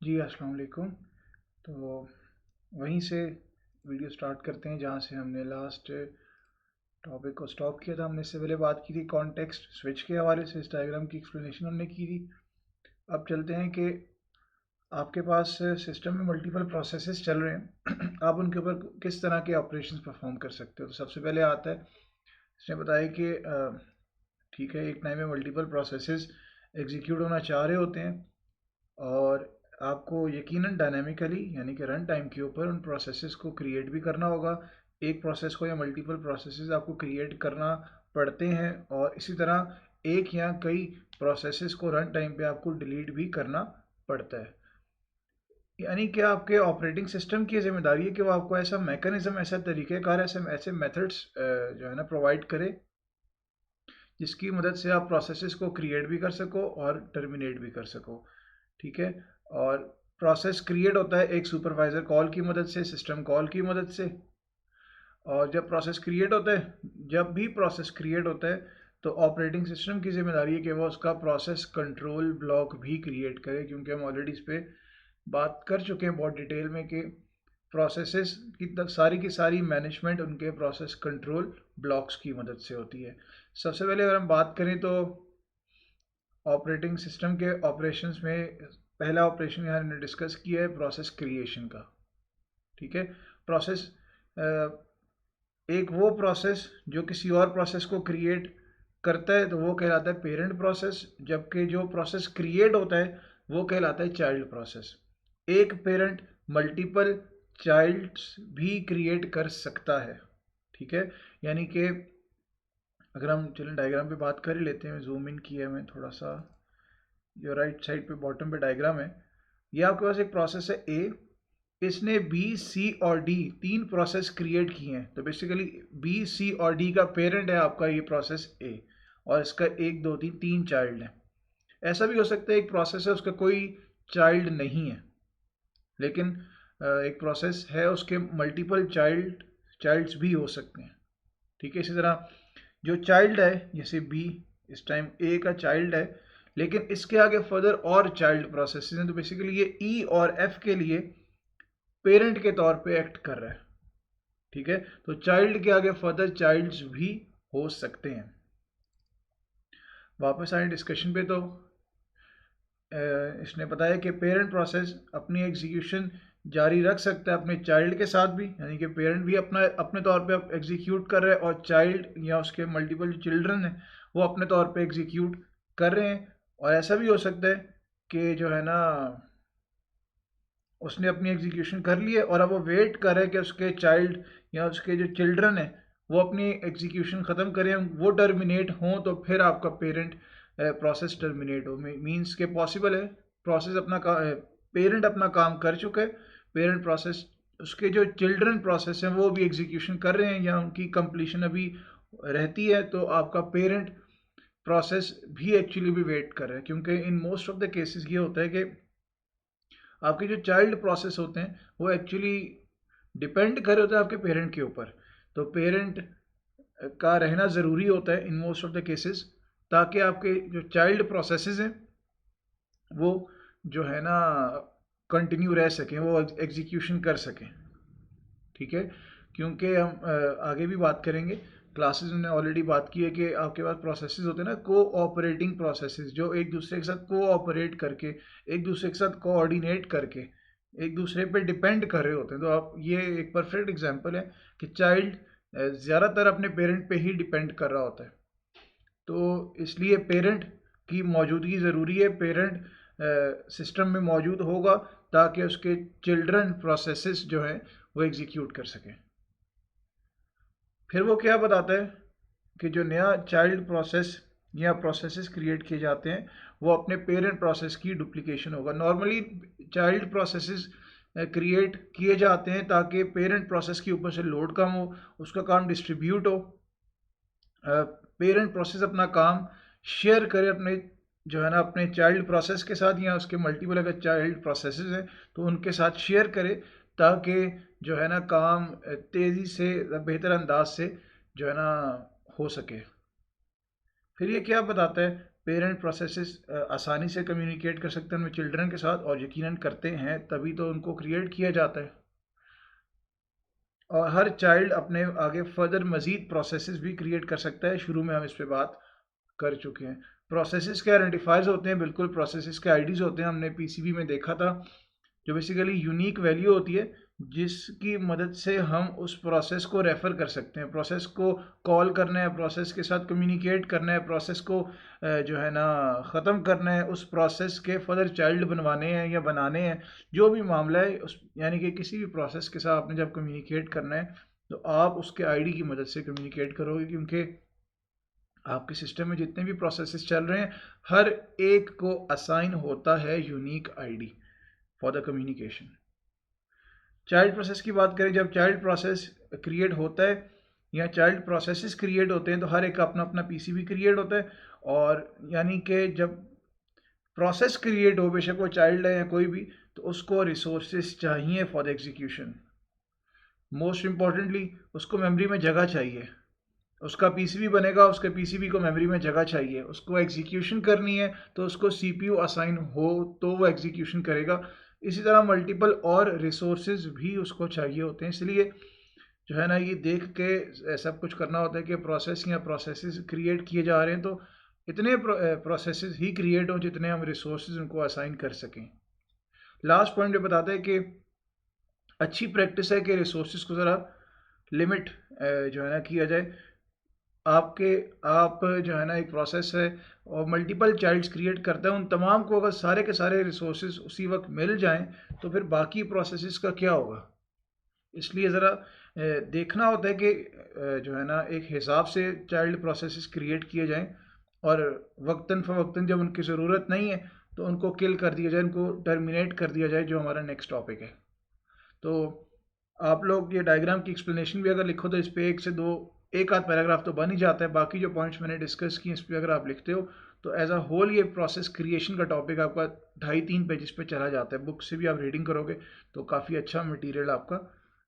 जी, अस्सलाम वालेकुम। तो वहीं से वीडियो स्टार्ट करते हैं जहाँ से हमने लास्ट टॉपिक को स्टॉप किया था। हमने इससे पहले बात की थी कॉन्टेक्स्ट स्विच के हवाले से, इस डायग्राम की एक्सप्लेनेशन हमने की थी। अब चलते हैं कि आपके पास सिस्टम में मल्टीपल प्रोसेसेस चल रहे हैं आप उनके ऊपर किस तरह के ऑपरेशंस परफॉर्म कर सकते हो। तो सबसे पहले आता है, इसने बताया कि ठीक है, एक टाइम में मल्टीपल प्रोसेसेस एग्जीक्यूट होना चाह रहे होते हैं और आपको यकीनन डायनामिकली यानी कि रन टाइम के ऊपर उन प्रोसेसेस को क्रिएट भी करना होगा। एक प्रोसेस को या मल्टीपल प्रोसेसेस आपको क्रिएट करना पड़ते हैं और इसी तरह एक या कई प्रोसेसेस को रन टाइम पे आपको डिलीट भी करना पड़ता है। यानी कि आपके ऑपरेटिंग सिस्टम की जिम्मेदारी है कि वो आपको ऐसा मैकेनिज्म, ऐसा तरीक़ेकार, ऐसे मेथड्स जो है ना प्रोवाइड करे जिसकी मदद से आप प्रोसेसेस को क्रिएट भी कर सको और टर्मिनेट भी कर सको। ठीक है, और प्रोसेस क्रिएट होता है एक सुपरवाइज़र कॉल की मदद से, सिस्टम कॉल की मदद से। और जब प्रोसेस क्रिएट होता है, जब भी प्रोसेस क्रिएट होता है तो ऑपरेटिंग सिस्टम की जिम्मेदारी है कि वो उसका प्रोसेस कंट्रोल ब्लॉक भी क्रिएट करे, क्योंकि हम ऑलरेडी इस पर बात कर चुके हैं बहुत डिटेल में कि प्रोसेसेस की सारी मैनेजमेंट उनके प्रोसेस कंट्रोल ब्लॉक्स की मदद से होती है। सबसे पहले अगर हम बात करें तो ऑपरेटिंग सिस्टम के ऑपरेशंस में पहला ऑपरेशन यहाँ हमने डिस्कस किया है प्रोसेस क्रिएशन का। ठीक है, प्रोसेस एक वो प्रोसेस जो किसी और प्रोसेस को क्रिएट करता है तो वो कहलाता है पेरेंट प्रोसेस, जबकि जो प्रोसेस क्रिएट होता है वो कहलाता है चाइल्ड प्रोसेस। एक पेरेंट मल्टीपल चाइल्ड्स भी क्रिएट कर सकता है। ठीक है, यानी कि अगर हम चलें डायग्राम पे बात कर ही लेते हैं, जूम इन किया है मैं थोड़ा सा, जो राइट साइड पे बॉटम पे डायग्राम है, ये आपके पास एक प्रोसेस है ए, इसने बी सी और डी तीन प्रोसेस क्रिएट किए हैं। तो बेसिकली बी सी और डी का पेरेंट है आपका ये प्रोसेस ए और इसका एक दो तीन तीन चाइल्ड है। ऐसा भी हो सकता है एक प्रोसेस है उसका कोई चाइल्ड नहीं है, लेकिन एक प्रोसेस है उसके मल्टीपल चाइल्ड्स भी हो सकते हैं। ठीक है, इसी तरह जो चाइल्ड है जैसे बी, इस टाइम ए का चाइल्ड है, लेकिन इसके आगे फर्दर और चाइल्ड प्रोसेस हैं, तो बेसिकली ये ई और एफ के लिए पेरेंट के तौर पे एक्ट कर रहा है। ठीक है, तो चाइल्ड के आगे फर्दर चाइल्ड्स भी हो सकते हैं। वापस आए डिस्कशन पे, तो इसने बताया कि पेरेंट प्रोसेस अपनी एग्जीक्यूशन जारी रख सकता है अपने चाइल्ड के साथ भी, यानी कि पेरेंट भी अपने तौर पे एग्जीक्यूट कर रहे हैं और चाइल्ड या उसके मल्टीपल चिल्ड्रन हैं वो अपने तौर पे एग्जीक्यूट कर रहे हैं। और ऐसा भी हो सकता है कि जो है ना उसने अपनी एग्जीक्यूशन कर ली है और अब वो वेट कर रहे हैं कि उसके चाइल्ड या उसके जो चिल्ड्रन है वो अपनी एग्जीक्यूशन ख़त्म करें, वो टर्मिनेट हों, तो फिर आपका पेरेंट प्रोसेस टर्मिनेट हो। मीन्स के पॉसिबल है प्रोसेस पेरेंट अपना काम कर चुका है, पेरेंट प्रोसेस उसके जो चिल्ड्रन प्रोसेस हैं वो भी एग्जीक्यूशन कर रहे हैं या उनकी कंप्लीशन अभी रहती है, तो आपका पेरेंट प्रोसेस भी एक्चुअली भी वेट कर रहा है। क्योंकि in most of the cases ये होता है कि आपके जो चाइल्ड प्रोसेस होते हैं वो एक्चुअली डिपेंड कर रहे होते हैं आपके पेरेंट के ऊपर। तो पेरेंट का रहना ज़रूरी होता है in most of the cases, ताकि आपके जो चाइल्ड प्रोसेसेस हैं वो जो है ना कंटिन्यू रह सकें, वो एग्जीक्यूशन कर सकें। ठीक है, क्योंकि हम आगे भी बात करेंगे, क्लासेस में ऑलरेडी बात की है कि आपके पास प्रोसेसेस होते हैं ना, कोऑपरेटिंग प्रोसेसेस, जो एक दूसरे के साथ कोऑपरेट करके, एक दूसरे के साथ कोऑर्डिनेट करके एक दूसरे पे डिपेंड कर रहे होते हैं। तो आप ये एक परफेक्ट एग्जांपल है कि चाइल्ड ज़्यादातर अपने पेरेंट पे ही डिपेंड कर रहा होता है, तो इसलिए पेरेंट की मौजूदगी ज़रूरी है। पेरेंट सिस्टम में मौजूद होगा ताकि उसके चिल्ड्रन प्रोसेसेस जो हैं वो एग्जीक्यूट कर सकें। फिर वो क्या बताता है कि जो नया चाइल्ड प्रोसेस या प्रोसेसेस क्रिएट किए जाते हैं वो अपने पेरेंट प्रोसेस की डुप्लीकेशन होगा। नॉर्मली चाइल्ड प्रोसेसेस क्रिएट किए जाते हैं ताकि पेरेंट प्रोसेस के ऊपर से लोड कम हो, उसका काम डिस्ट्रीब्यूट हो, पेरेंट प्रोसेस अपना काम शेयर करे अपने जो है ना अपने चाइल्ड प्रोसेस के साथ, या उसके मल्टीपल अगर चाइल्ड प्रोसेसेस हैं तो उनके साथ शेयर करे, ताकि जो है ना काम तेज़ी से बेहतर अंदाज से जो है ना हो सके। फिर ये क्या बताता है, पेरेंट प्रोसेसेस आसानी से कम्युनिकेट कर सकते हैं उनमें चिल्ड्रन के साथ, और यकीनन करते हैं, तभी तो उनको क्रिएट किया जाता है। और हर चाइल्ड अपने आगे फर्दर मज़ीद प्रोसेसेस भी क्रिएट कर सकता है। शुरू में हम इस पे बात कर चुके हैं। प्रोसेसेस के आइडेंटिफायर्स होते हैं, बिल्कुल प्रोसेसेस के आईडीज़ होते हैं, हमने पीसीबी में देखा था, जो बेसिकली यूनिक वैल्यू होती है जिसकी मदद से हम उस प्रोसेस को रेफ़र कर सकते हैं। प्रोसेस को कॉल करना है, प्रोसेस के साथ कम्युनिकेट करना है, प्रोसेस को जो है ना ख़त्म करना है, उस प्रोसेस के फर्दर चाइल्ड बनवाने हैं या बनाने हैं, जो भी मामला है उस, यानी कि किसी भी प्रोसेस के साथ आपने जब कम्युनिकेट करना है तो आप उसके आईडी की मदद से कम्युनिकेट करोगे, क्योंकि आपके सिस्टम में जितने भी प्रोसेसेस चल रहे हैं हर एक को असाइन होता है unique ID for the communication. Child process की बात करें, जब चाइल्ड प्रोसेस क्रिएट होता है या चाइल्ड प्रोसेसेस क्रिएट होते हैं तो हर एक का अपना अपना पीसीबी क्रिएट होता है, और यानी कि जब प्रोसेस क्रिएट हो, बेशक वो चाइल्ड है या कोई भी, तो उसको रिसोर्सेज चाहिए for the execution. Most importantly उसको मेमोरी में जगह चाहिए। उसका पीसीबी बनेगा, उसके पीसीबी को मेमोरी में जगह चाहिए। उसको एग्जीक्यूशन करनी है तो उसको सीपीयू असाइन हो तो वो एग्जीक्यूशन करेगा। इसी तरह मल्टीपल और रिसोर्सेज भी उसको चाहिए होते हैं। इसलिए जो है ना, ये देख के सब कुछ करना होता है कि प्रोसेस या प्रोसेसेस क्रिएट किए जा रहे हैं तो इतने प्रोसेसेस ही क्रिएट हों जितने हम रिसोर्सेज उनको असाइन कर सकें। लास्ट पॉइंट ये बताता है कि अच्छी प्रैक्टिस है कि रिसोर्सेज को ज़रा लिमिट जो है ना किया जाए। आप जो है ना, एक प्रोसेस है और मल्टीपल चाइल्ड्स क्रिएट करता है, उन तमाम को अगर सारे के सारे रिसोर्सेज उसी वक्त मिल जाएं तो फिर बाकी प्रोसेसेस का क्या होगा। इसलिए ज़रा देखना होता है कि जो है ना, एक हिसाब से चाइल्ड प्रोसेसेस क्रिएट किए जाएं, और वक्तन फ़वक्तन जब उनकी ज़रूरत नहीं है तो उनको किल कर दिया जाए, उनको टर्मिनेट कर दिया जाए, जो हमारा नेक्स्ट टॉपिक है। तो आप लोग ये डायग्राम की एक्सप्लेनेशन भी अगर लिखो तो इस पर एक आध पैराग्राफ तो बन ही जाता है। बाकी जो पॉइंट्स मैंने डिस्कस किए इस पर अगर आप लिखते हो तो एज अ होल ये प्रोसेस क्रिएशन का टॉपिक आपका 2.5-3 पेजेस पे चला जाता है। बुक से भी आप रीडिंग करोगे तो काफ़ी अच्छा मटेरियल आपका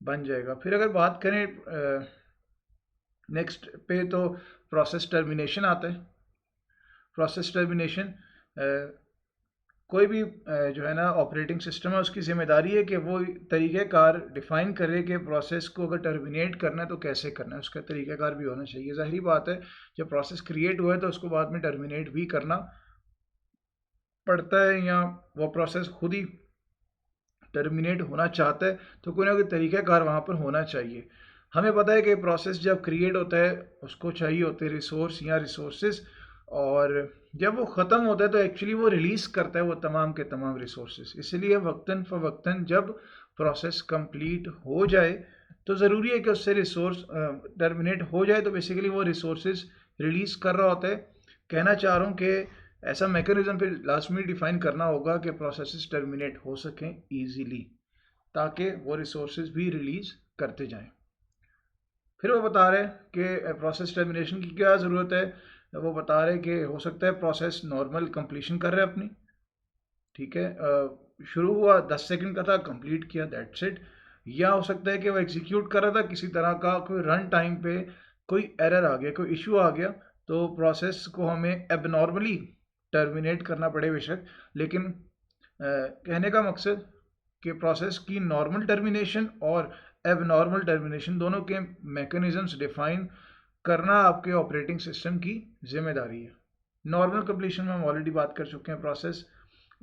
बन जाएगा। फिर अगर बात करें नेक्स्ट पे, तो प्रोसेस टर्मिनेशन आता है। प्रोसेस टर्मिनेशन कोई भी जो है ना ऑपरेटिंग सिस्टम है, उसकी ज़िम्मेदारी है कि वो तरीक़ेकार डिफ़ाइन करे कि प्रोसेस को अगर टर्मिनेट करना है तो कैसे करना है। उसका तरीक़ेकार भी होना चाहिए। ज़ाहिरी बात है, जब प्रोसेस क्रिएट हुआ है तो उसको बाद में टर्मिनेट भी करना पड़ता है, या वो प्रोसेस खुद ही टर्मिनेट होना चाहता है तो कोई ना कोई तरीक़ाकार वहाँ पर होना चाहिए। हमें पता है कि प्रोसेस जब क्रिएट होता है उसको चाहिए होते हैं रिसोर्स या रिसोर्सेज, और जब वो ख़त्म होता है तो एक्चुअली वो रिलीज़ करता है वो तमाम के तमाम रिसोर्सेज। इसलिए वक्तन फ़वक्तन जब प्रोसेस कंप्लीट हो जाए तो ज़रूरी है कि उससे रिसोर्स टर्मिनेट हो जाए, तो बेसिकली वो रिसोर्सेज रिलीज़ कर रहा होता है। कहना चाह रहा हूँ कि ऐसा मैकेनिज्म फिर लास्ट में डिफाइन करना होगा कि प्रोसेसेस टर्मिनेट हो सकें ईजीली, ताकि वो रिसोर्सेज भी रिलीज़ करते जाएं। फिर वो बता रहे हैं कि प्रोसेस टर्मिनेशन की क्या ज़रूरत है। वो बता रहे हैं कि हो सकता है प्रोसेस नॉर्मल कंप्लीशन कर रहे हैं अपनी, ठीक है, शुरू हुआ 10 सेकंड का था, कंप्लीट किया, दैट्स इट। या हो सकता है कि वो एग्जीक्यूट कर रहा था किसी तरह का, कोई रन टाइम पे कोई एरर आ गया, कोई इशू आ गया, तो प्रोसेस को हमें एबनॉर्मली टर्मिनेट करना पड़े बेशक, लेकिन कहने का मकसद कि प्रोसेस की नॉर्मल टर्मिनेशन और एबनॉर्मल टर्मिनेशन दोनों के मैकेनिज़म्स डिफाइन करना आपके ऑपरेटिंग सिस्टम की जिम्मेदारी है। नॉर्मल कंप्लीशन में हम ऑलरेडी बात कर चुके हैं। प्रोसेस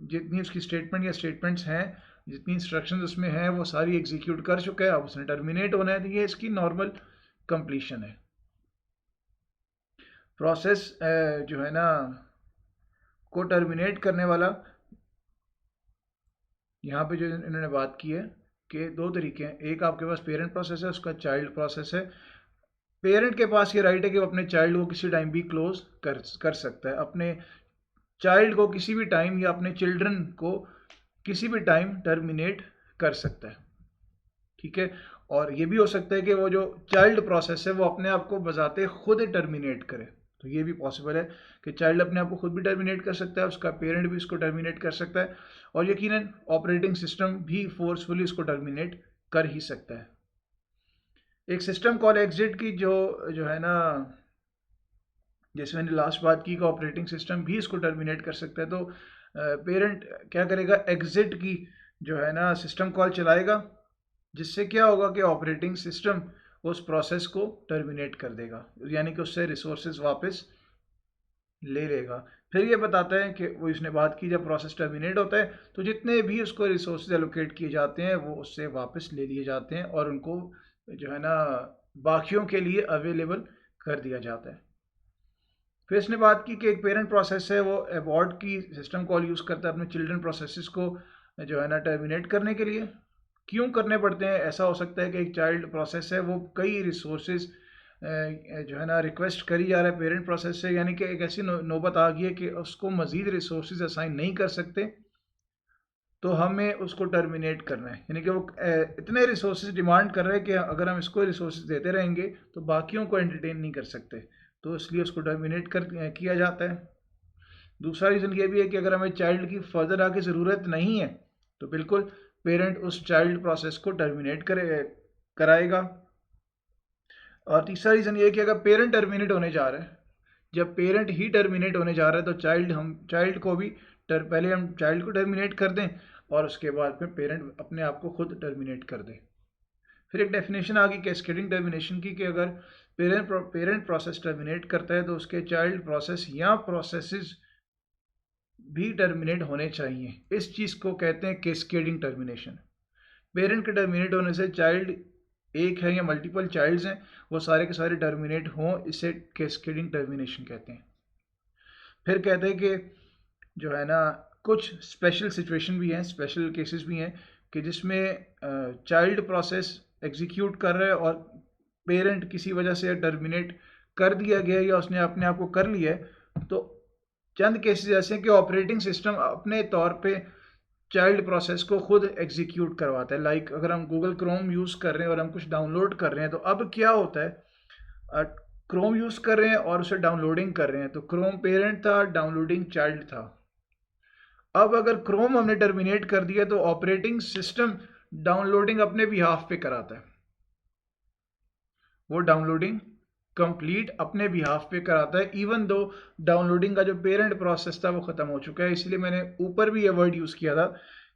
जितनी उसकी स्टेटमेंट या स्टेटमेंट्स हैं, जितनी इंस्ट्रक्शंस उसमें हैं, वो सारी एग्जीक्यूट कर चुका है, अब उसने टर्मिनेट होना है, तो ये इसकी नॉर्मल कंप्लीशन है। प्रोसेस जो है ना को टर्मिनेट करने वाला, यहाँ पे जो इन्होंने बात की है कि दो तरीके हैं। एक आपके पास पेरेंट प्रोसेस है, उसका चाइल्ड प्रोसेस है। पेरेंट के पास ये राइट है कि वो अपने चाइल्ड को किसी टाइम भी क्लोज कर सकता है, अपने चाइल्ड को किसी भी टाइम या अपने चिल्ड्रन को किसी भी टाइम टर्मिनेट कर सकता है, ठीक है। और ये भी हो सकता है कि वो जो चाइल्ड प्रोसेस है वो अपने आप को बजाते खुद टर्मिनेट करे, तो ये भी पॉसिबल है कि चाइल्ड अपने आप को खुद भी टर्मिनेट कर सकता है, उसका पेरेंट भी उसको टर्मिनेट कर सकता है, और यकीनन ऑपरेटिंग सिस्टम भी फोर्सफुली उसको टर्मिनेट कर ही सकता है। एक सिस्टम कॉल एग्जिट की जो है ना जैसे मैंने लास्ट बात की कि ऑपरेटिंग सिस्टम भी इसको टर्मिनेट कर सकता है। तो पेरेंट क्या करेगा, एग्जिट की जो है ना सिस्टम कॉल चलाएगा, जिससे क्या होगा कि ऑपरेटिंग सिस्टम उस प्रोसेस को टर्मिनेट कर देगा, यानी कि उससे रिसोर्सेज वापस ले लेगा। फिर ये बताता है कि वो इसने बात की, जब प्रोसेस टर्मिनेट होता है तो जितने भी उसको रिसोर्सेज एलोकेट किए जाते हैं वो उससे वापस ले लिए जाते हैं और उनको जो है ना बाकियों के लिए अवेलेबल कर दिया जाता है। फिर इसने बात की कि एक पेरेंट प्रोसेस है वो अबॉर्ट की सिस्टम कॉल यूज़ करता है अपने चिल्ड्रन प्रोसेसेस को जो है ना टर्मिनेट करने के लिए। क्यों करने पड़ते हैं? ऐसा हो सकता है कि एक चाइल्ड प्रोसेस है वो कई रिसोर्सेज जो है ना रिक्वेस्ट करी जा रहा है पेरेंट प्रोसेस से, यानी कि एक ऐसी नौबत आ गई है कि उसको मज़ीद रिसोर्सेज असाइन नहीं कर सकते, तो हमें उसको टर्मिनेट करना है। यानी कि वो इतने रिसोर्सेज डिमांड कर रहे हैं कि अगर हम इसको रिसोर्सेज देते रहेंगे तो बाकियों को एंटरटेन नहीं कर सकते, तो इसलिए उसको टर्मिनेट किया जाता है। दूसरा रीज़न ये भी है कि अगर हमें चाइल्ड की फर्दर आगे ज़रूरत नहीं है तो बिल्कुल पेरेंट उस चाइल्ड प्रोसेस को टर्मिनेट कराएगा। और तीसरा रीज़न ये है कि अगर पेरेंट टर्मिनेट होने जा रहा है, जब पेरेंट ही टर्मिनेट होने जा रहा है तो चाइल्ड को भी पहले हम चाइल्ड को टर्मिनेट कर दें और उसके बाद फिर पेरेंट अपने आप को खुद टर्मिनेट कर दे। फिर एक डेफिनेशन आ गई कैस्केडिंग टर्मिनेशन की कि अगर पेरेंट प्रोसेस टर्मिनेट करता है तो उसके चाइल्ड प्रोसेस या प्रोसेसेस भी टर्मिनेट होने चाहिए। इस चीज़ को कहते हैं कैस्केडिंग टर्मिनेशन। पेरेंट के टर्मिनेट होने से चाइल्ड एक है या मल्टीपल चाइल्ड्स हैं वो सारे के सारे टर्मिनेट हों, इसे कैस्केडिंग टर्मिनेशन कहते हैं। फिर कहते हैं कि जो है ना कुछ स्पेशल सिचुएशन भी हैं, स्पेशल केसेस भी हैं कि जिसमें चाइल्ड प्रोसेस एग्जीक्यूट कर रहा है और पेरेंट किसी वजह से टर्मिनेट कर दिया गया या उसने अपने आप को कर लिया है। तो चंद केसेस ऐसे हैं कि ऑपरेटिंग सिस्टम अपने तौर पे चाइल्ड प्रोसेस को खुद एग्जीक्यूट करवाता है। लाइक अगर हम गूगल क्रोम यूज़ कर रहे हैं और हम कुछ डाउनलोड कर रहे हैं तो अब क्या होता है, क्रोम यूज़ कर रहे हैं और उसे डाउनलोडिंग कर रहे हैं, तो क्रोम पेरेंट था, डाउनलोडिंग चाइल्ड था। अब अगर क्रोम हमने टर्मिनेट कर दिया तो ऑपरेटिंग सिस्टम डाउनलोडिंग अपने बिहाफ पे कराता है, वो डाउनलोडिंग कंप्लीट अपने बिहाफ पे कराता है, इवन दो डाउनलोडिंग का जो पेरेंट प्रोसेस था वो ख़त्म हो चुका है। इसलिए मैंने ऊपर भी ये वर्ड यूज़ किया था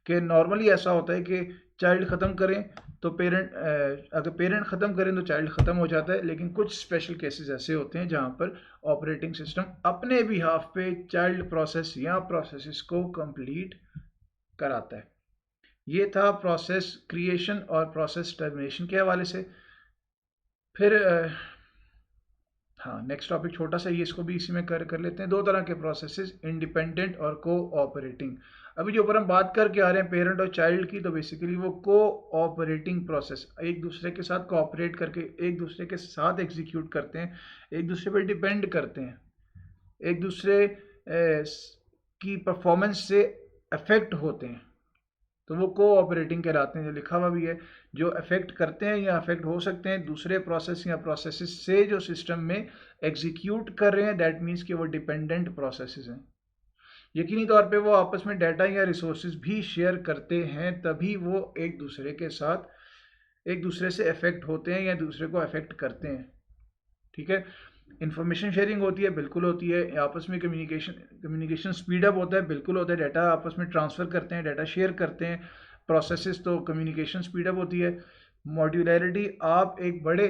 कि नॉर्मली ऐसा होता है कि चाइल्ड ख़त्म करें तो अगर पेरेंट ख़त्म करें तो चाइल्ड ख़त्म हो जाता है, लेकिन कुछ स्पेशल केसेस ऐसे होते हैं जहाँ पर ऑपरेटिंग सिस्टम अपने बिहाफ पे चाइल्ड प्रोसेस या प्रोसेसेस को कंप्लीट कराता है। ये था प्रोसेस क्रिएशन और प्रोसेस टर्मिनेशन के हवाले से। फिर हाँ, नेक्स्ट टॉपिक छोटा सा, ये इसको भी इसी में कर लेते हैं। दो तरह के प्रोसेसेस, इंडिपेंडेंट और कोऑपरेटिंग। अभी जो ऊपर हम बात करके आ रहे हैं पेरेंट और चाइल्ड की, तो बेसिकली वो कोऑपरेटिंग प्रोसेस, एक दूसरे के साथ कोऑपरेट करके एक दूसरे के साथ एग्जीक्यूट करते हैं, एक दूसरे पर डिपेंड करते हैं, एक दूसरे की परफॉर्मेंस से अफेक्ट होते हैं, तो वो कोऑपरेटिंग कहलाते हैं। जो लिखा हुआ भी है, जो अफेक्ट करते हैं या अफेक्ट हो सकते हैं दूसरे प्रोसेस या प्रोसेसेस से जो सिस्टम में एग्जीक्यूट कर रहे हैं, दैट मीन्स कि वो डिपेंडेंट प्रोसेसेस हैं। यकीनी तौर पे वो आपस में डाटा या रिसोर्सेज भी शेयर करते हैं, तभी वो एक दूसरे के साथ एक दूसरे से अफेक्ट होते हैं या दूसरे को अफेक्ट करते हैं। ठीक है, इंफॉर्मेशन शेयरिंग होती है, बिल्कुल होती है। आपस में कम्युनिकेशन स्पीड अप होता है, बिल्कुल होता है। डाटा आपस में ट्रांसफ़र करते हैं, डाटा शेयर करते हैं प्रोसेसेस, तो कम्युनिकेशन स्पीड अप होती है। मॉड्यूलैरिटी, आप एक बड़े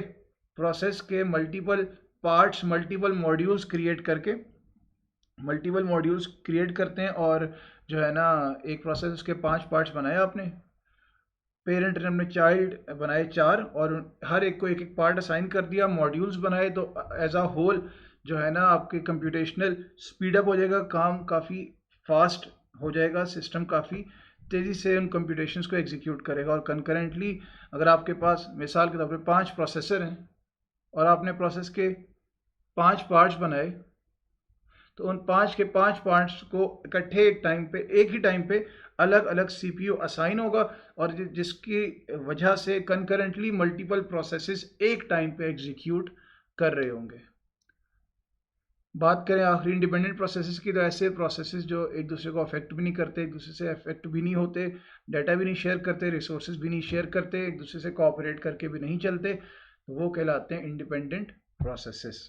प्रोसेस के multiple parts, multiple modules create करते हैं और जो है ना एक प्रोसेस के 5 पार्ट्स बनाए आपने, पेरेंट ने अपने चाइल्ड बनाए 4 और हर एक को एक एक पार्ट असाइन कर दिया, मॉड्यूल्स बनाए, तो एज अ होल जो है ना आपके कंप्यूटेशनल स्पीडअप हो जाएगा, काम काफ़ी फास्ट हो जाएगा, सिस्टम काफ़ी तेज़ी से उन कंप्यूटेशंस को एग्जीक्यूट करेगा। और कंकरेंटली अगर आपके पास मिसाल के तौर पे 5 प्रोसेसर हैं और आपने प्रोसेस के 5 पार्ट्स बनाए, तो उन 5 के 5 पार्ट्स को इकट्ठे एक ही टाइम पे अलग अलग सीपीयू असाइन होगा और जिसकी वजह से कंकरेंटली मल्टीपल प्रोसेसेस एक टाइम पे एग्जीक्यूट कर रहे होंगे। बात करें आखिरी इंडिपेंडेंट प्रोसेसेस की, तो ऐसे प्रोसेसेस जो एक दूसरे को अफेक्ट भी नहीं करते, एक दूसरे से अफेक्ट भी नहीं होते, डाटा भी नहीं शेयर करते, रिसोर्सेज भी नहीं शेयर करते, एक दूसरे से कोऑपरेट करके भी नहीं चलते, तो वो कहलाते हैं इंडिपेंडेंट प्रोसेसेस।